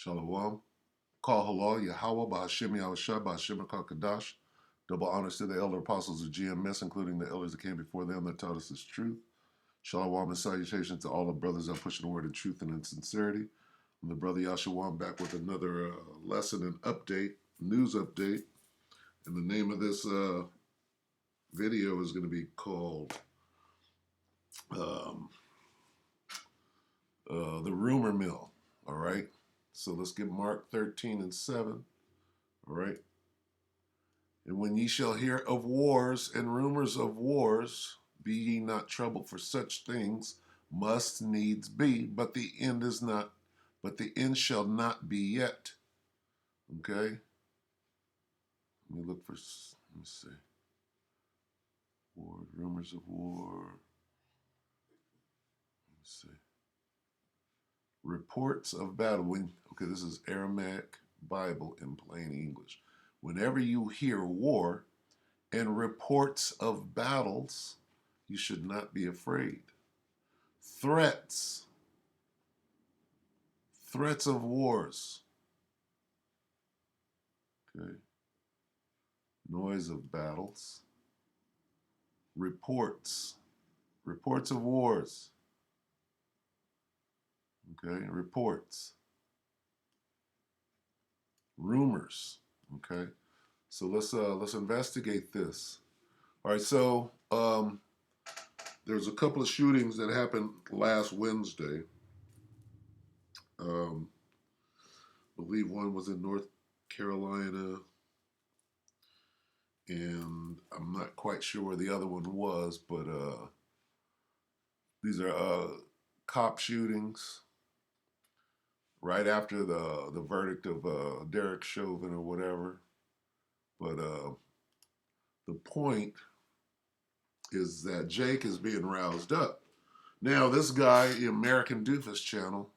Shalom. Call halal Yahweh Ba'Hashem Yahushua Ba'Hashem HaKadash. Double honors to the elder apostles of GMS, including the elders that came before them that taught us this truth. Shalom and salutations to all the brothers that push the word in truth and in sincerity. I'm the brother Yahshua back with another lesson and update, news update. And the name of this video is going to be called The Rumor Mill. All right. So let's get Mark 13:7. All right. And when ye shall hear of wars and rumors of wars, be ye not troubled, for such things must needs be, but the end is not, but the end shall not be yet. Okay? Let me look for, let me see. War, rumors of war. Let me see. Reports of battle. Okay, this is Aramaic Bible in plain English. Whenever you hear war and reports of battles, you should not be afraid. Threats of wars. Okay. Noise of battles. Reports of wars. Okay, reports. Rumors. Okay. So let's investigate this. All right, so there's a couple of shootings that happened last Wednesday. I believe one was in North Carolina, and I'm not quite sure where the other one was, but these are cop shootings right after the verdict of Derek Chauvin or whatever. But the point is that Jake is being roused up. Now, this guy, the American Doofus channel,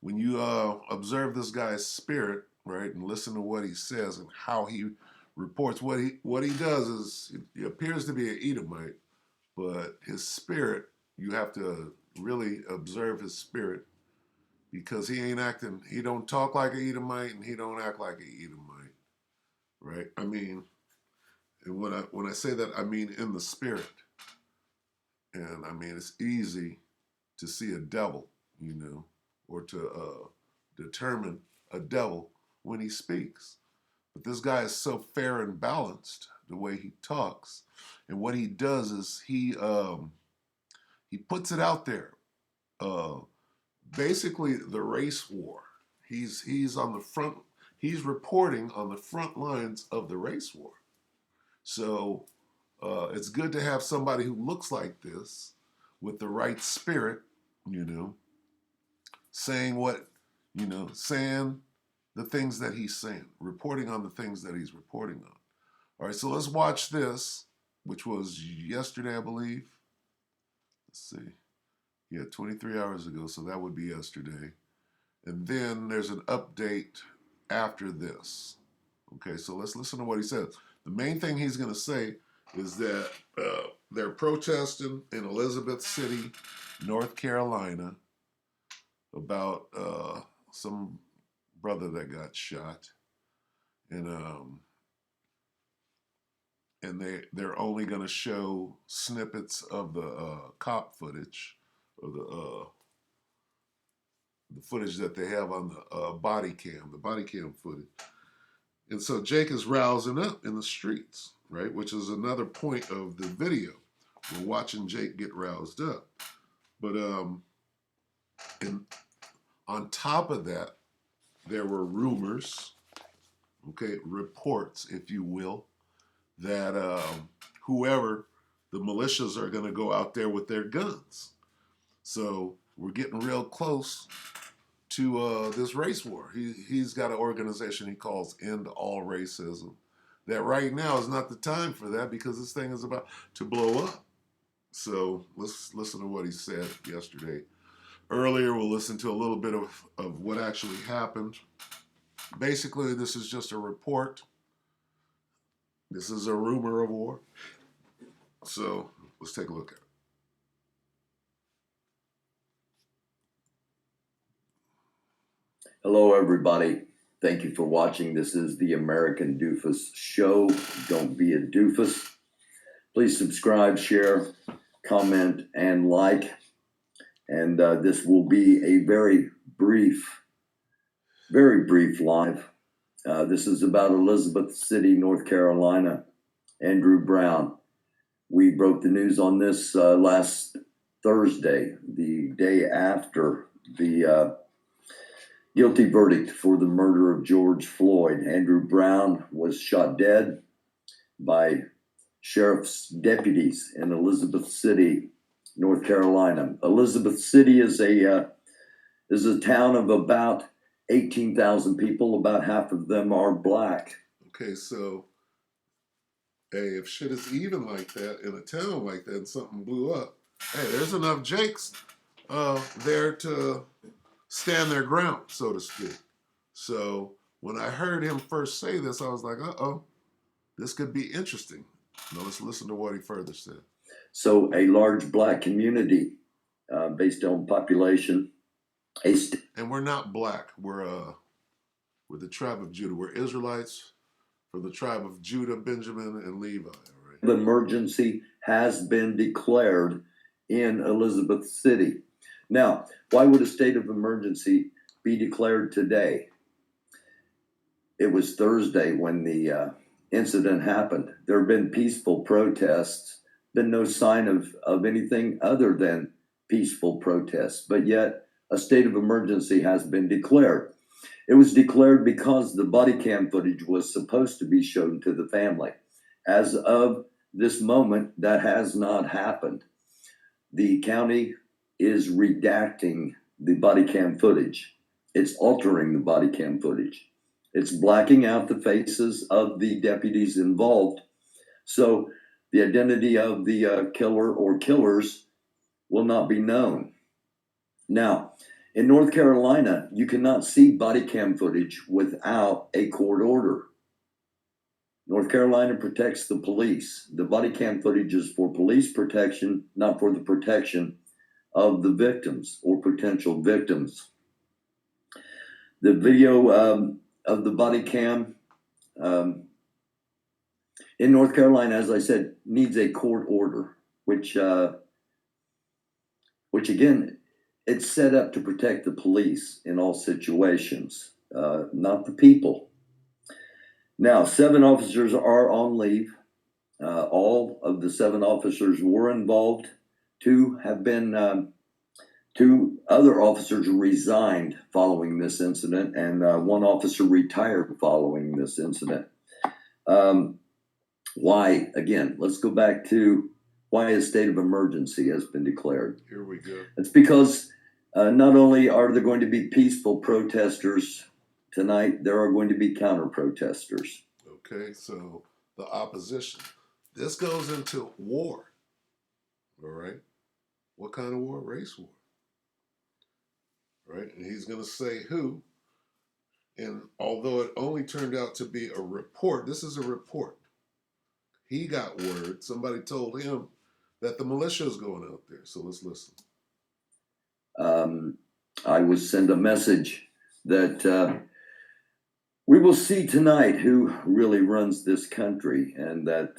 when you observe this guy's spirit, right, and listen to what he says and how he reports, what he does is he appears to be an Edomite, but his spirit, you have to really observe his spirit, because he ain't acting, he don't talk like an Edomite and he don't act like an Edomite, right? I mean, and when I say that, I mean in the spirit. And I mean, it's easy to see a devil, you know, or to determine a devil when he speaks. But this guy is so fair and balanced the way he talks, and what he does is he puts it out there. Basically, the race war. He's on the front. He's reporting on the front lines of the race war. So it's good to have somebody who looks like this with the right spirit, you know, saying saying the things that he's saying, reporting on the things that he's reporting on. All right, so let's watch this, which was yesterday, I believe. Let's see. Yeah, 23 hours ago, so that would be yesterday. And then there's an update after this. Okay, so let's listen to what he says. The main thing he's going to say is that they're protesting in Elizabeth City, North Carolina, about some brother that got shot, and they're only going to show snippets of the cop footage, or the footage that they have on the body cam footage. And so Jake is rousing up in the streets, right? Which is another point of the video. We're watching Jake get roused up. But and on top of that, there were rumors, okay, reports, if you will, that whoever, the militias are going to go out there with their guns. So we're getting real close to this race war. He's got an organization he calls End All Racism. That right now is not the time for that, because this thing is about to blow up. So let's listen to what he said yesterday. Earlier, we'll listen to a little bit of what actually happened. Basically, this is just a report. This is a rumor of war. So let's take a look at it. Hello, everybody. Thank you for watching. This is the American Doofus Show. Don't be a doofus. Please subscribe, share, comment, and like. And this will be a very brief live. This is about Elizabeth City, North Carolina. Andrew Brown. We broke the news on this last Thursday, the day after the guilty verdict for the murder of George Floyd. Andrew Brown was shot dead by sheriff's deputies in Elizabeth City, North Carolina. Elizabeth City is a town of about 18,000 people. About half of them are black. Okay, so hey, if shit is even like that in a town like that and something blew up, hey, there's enough Jakes there to stand their ground, so to speak. So when I heard him first say this, I was like, uh-oh, this could be interesting. Now let's listen to what he further said. So a large black community based on population. And we're not black. We're the tribe of Judah. We're Israelites from the tribe of Judah, Benjamin, and Levi. Right? The emergency has been declared in Elizabeth City. Now, why would a state of emergency be declared today? It was Thursday when the incident happened. There have been peaceful protests, been no sign of anything other than peaceful protests, but yet a state of emergency has been declared. It was declared because the body cam footage was supposed to be shown to the family. As of this moment, that has not happened. The county is redacting the body cam footage. It's altering the body cam footage. It's blacking out the faces of the deputies involved. So the identity of the killer or killers will not be known. Now, in North Carolina, you cannot see body cam footage without a court order. North Carolina protects the police. The body cam footage is for police protection, not for the protection of the victims or potential victims. The video of the body cam in North Carolina, as I said, needs a court order, which again, it's set up to protect the police in all situations, not the people. Now, 7 officers are on leave. All of the 7 officers were involved. 2 other officers resigned following this incident, and 1 officer retired following this incident. Why? Again, let's go back to why a state of emergency has been declared. Here we go. It's because not only are there going to be peaceful protesters tonight, there are going to be counter protesters. Okay, so the opposition. This goes into war. All right. What kind of war? Race war. Right? And he's going to say who. And although it only turned out to be a report, this is a report. He got word. Somebody told him that the militia is going out there. So let's listen. I would send a message that we will see tonight who really runs this country, and that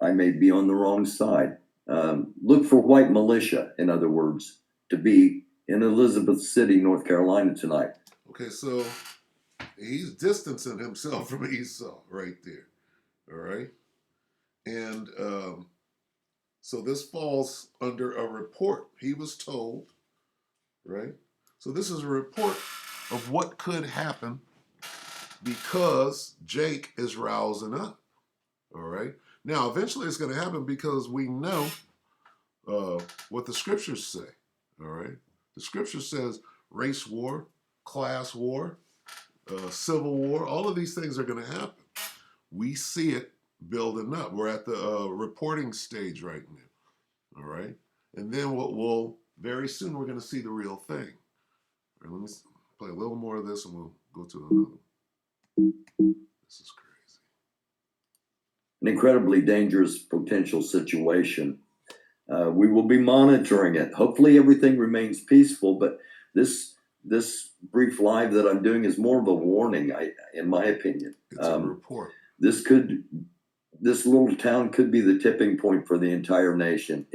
I may be on the wrong side. Look for white militia, in other words, to be in Elizabeth City, North Carolina tonight. Okay, so he's distancing himself from Esau right there. All right. And so this falls under a report. He was told, right? So this is a report of what could happen because Jake is rousing up. All right. Now, eventually it's going to happen because we know what the scriptures say. All right. The scripture says race war, class war, civil war, all of these things are going to happen. We see it building up. We're at the reporting stage right now. All right. And then we'll very soon we're going to see the real thing. All right, let me play a little more of this and we'll go to another. This is crazy. An incredibly dangerous potential situation. We will be monitoring it. Hopefully everything remains peaceful, but this this brief live that I'm doing is more of a warning, in my opinion. It's a report. This little town could be the tipping point for the entire nation.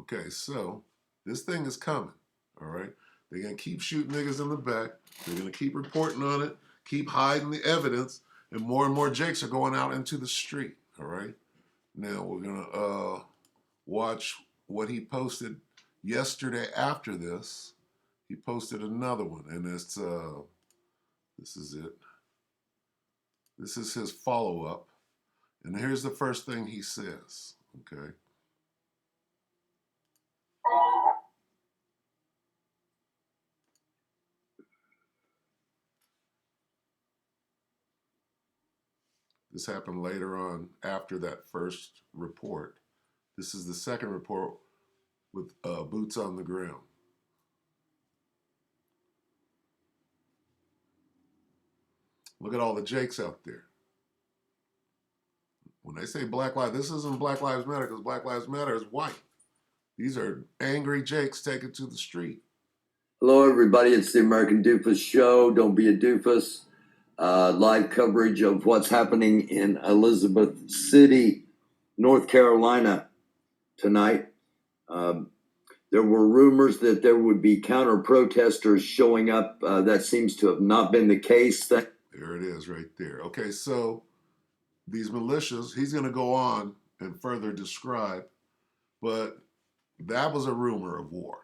Okay, so this thing is coming, all right? They're going to keep shooting niggas in the back. They're going to keep reporting on it, keep hiding the evidence, and more Jakes are going out into the street, all right? Now, we're going to watch what he posted yesterday after this. He posted another one, and it's, this is it. This is his follow-up. And here's the first thing he says, okay? This happened later on after that first report. This is the second report with boots on the ground. Look at all the Jakes out there. When they say Black Lives, this isn't Black Lives Matter because Black Lives Matter is white. These are angry Jakes taken to the street. Hello, everybody. It's the American Doofus Show. Don't be a doofus. Live coverage of what's happening in Elizabeth City, North Carolina tonight. There were rumors that there would be counter protesters showing up. That seems to have not been the case. There it is right there. Okay, so these militias, he's going to go on and further describe, but that was a rumor of war,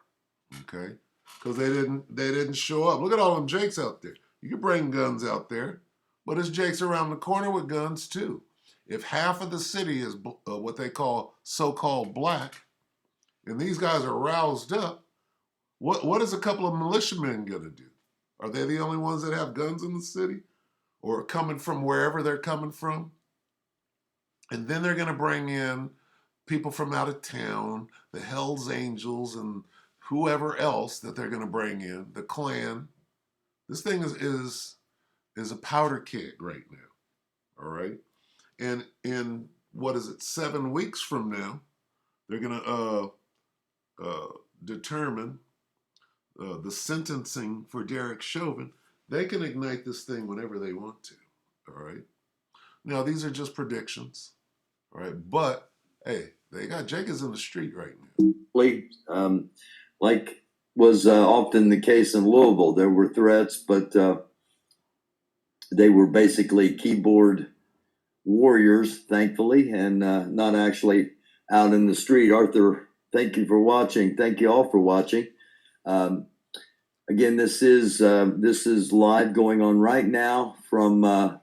okay? Because they didn't show up. Look at all them Jakes out there. You can bring guns out there, but there's Jakes around the corner with guns too. If half of the city is what they call so-called black, and these guys are roused up, what is a couple of militiamen gonna do? Are they the only ones that have guns in the city? Or coming from wherever they're coming from? And then they're gonna bring in people from out of town, the Hells Angels and whoever else that they're gonna bring in, the Klan. This thing is a powder keg right now, all right? And in, 7 weeks from now, they're gonna determine the sentencing for Derek Chauvin. They can ignite this thing whenever they want to, all right? Now, these are just predictions, all right? But, hey, they got Jenkins in the street right now. Like was often the case in Louisville, there were threats, but they were basically keyboard warriors, thankfully, and not actually out in the street. Arthur, thank you for watching. Thank you all for watching. Again, this is live going on right now from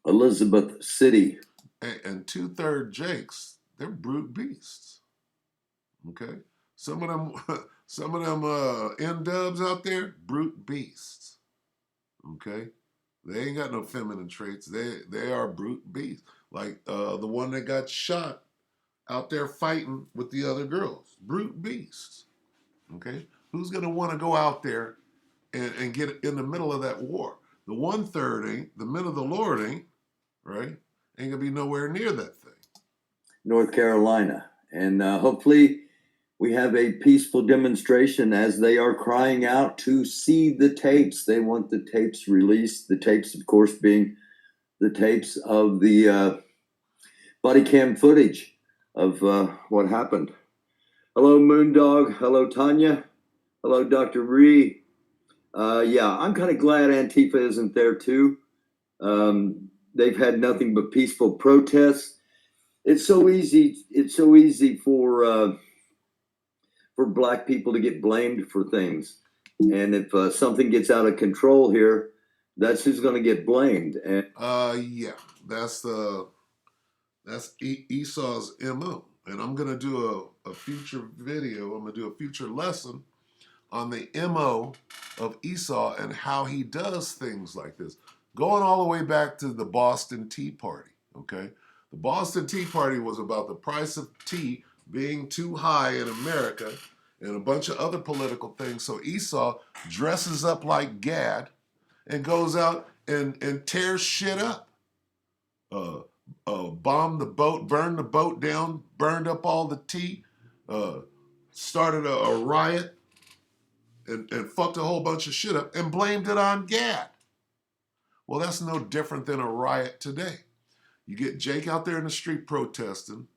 Elizabeth City. And 2/3 Jakes, they're brute beasts. Okay, some of them N-dubs out there, brute beasts. Okay, they ain't got no feminine traits. They are brute beasts. Like the one that got shot out there fighting with the other girls, brute beasts. Okay, who's gonna want to go out there and get in the middle of that war? The 1/3 ain't. The men of the Lord ain't. Right? Ain't gonna be nowhere near that thing. North Carolina, and hopefully we have a peaceful demonstration as they are crying out to see the tapes. They want the tapes released. The tapes, of course, being the tapes of the body cam footage of what happened. Hello, Moondog. Hello, Tanya. Hello, Dr. Ree. Yeah, I'm kind of glad Antifa isn't there too. They've had nothing but peaceful protests. It's so easy. It's so easy for black people to get blamed for things, and if something gets out of control here, that's who's going to get blamed. And yeah, that's Esau's MO, and I'm gonna do a future video. I'm gonna do a future lesson on the MO of Esau and how he does things like this. Going all the way back to the Boston Tea Party, okay? The Boston Tea Party was about the price of tea being too high in America and a bunch of other political things. So Esau dresses up like Gad and goes out and tears shit up. Bombed the boat, burned the boat down, burned up all the tea, started a riot, and fucked a whole bunch of shit up and blamed it on Gad. Well, that's no different than a riot today. You get Jake out there in the street protesting,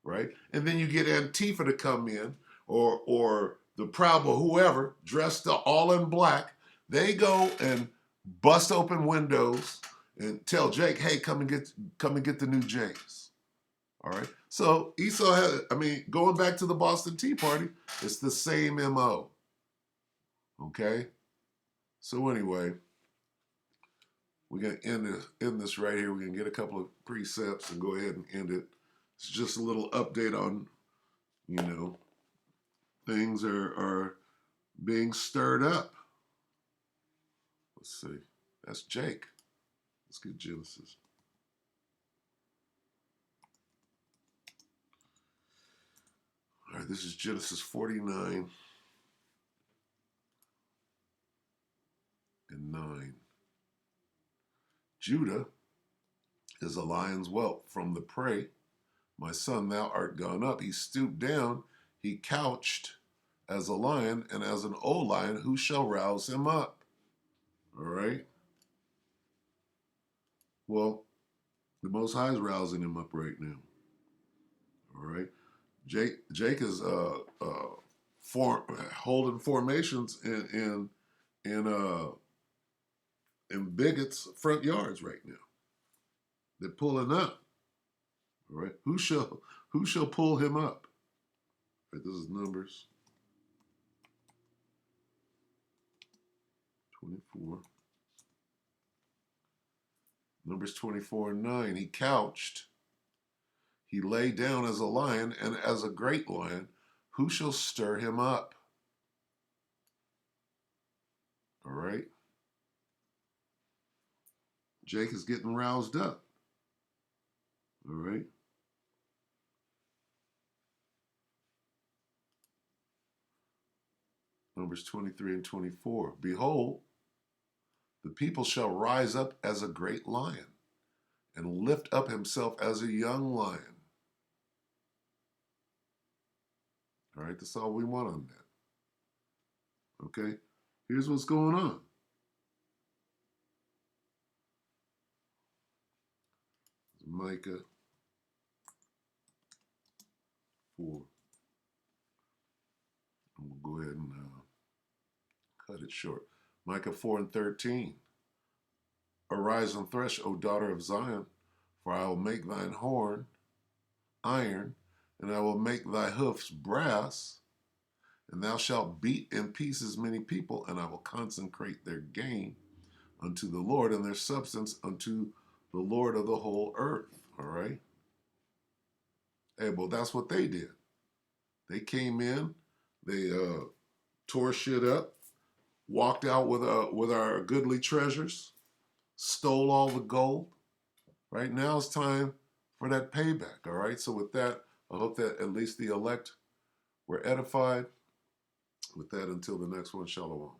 right? And then you get Antifa to come in, or the Proud Boy, whoever, dressed all in black. They go and bust open windows and tell Jake, "Hey, come and get the new Jays." All right. So Esau had, going back to the Boston Tea Party, it's the same MO. Okay. So anyway, we're gonna end this right here. We're gonna get a couple of precepts and go ahead and end it. It's just a little update on, things are being stirred up. Let's see. That's Jake. Let's get Genesis. All right, this is Genesis 49 and 9. Judah is a lion's whelp from the prey. My son, thou art gone up. He stooped down. He couched as a lion, and as an old lion, who shall rouse him up? All right. Well, the Most High is rousing him up right now. All right. Jake is holding formations in bigots' front yards right now. They're pulling up. All right. Who shall pull him up? All right, this is Numbers 24. Numbers 24 and 9. He couched. He lay down as a lion and as a great lion. Who shall stir him up? All right. Jake is getting roused up. All right. Numbers 23 and 24. Behold, the people shall rise up as a great lion and lift up himself as a young lion. All right, that's all we want on that. Okay, here's what's going on. Micah 4. And we'll go ahead and cut it short. Micah 4 and 13. Arise and thresh, O daughter of Zion, for I will make thine horn iron, and I will make thy hoofs brass, and thou shalt beat in pieces many people, and I will consecrate their gain unto the Lord, and their substance unto the Lord of the whole earth. All right? Hey, well, that's what they did. They came in, they tore shit up, walked out with our goodly treasures, stole all the gold. Right now it's time for that payback. All right. So with that, I hope that at least the elect were edified. With that, until the next one, shalom.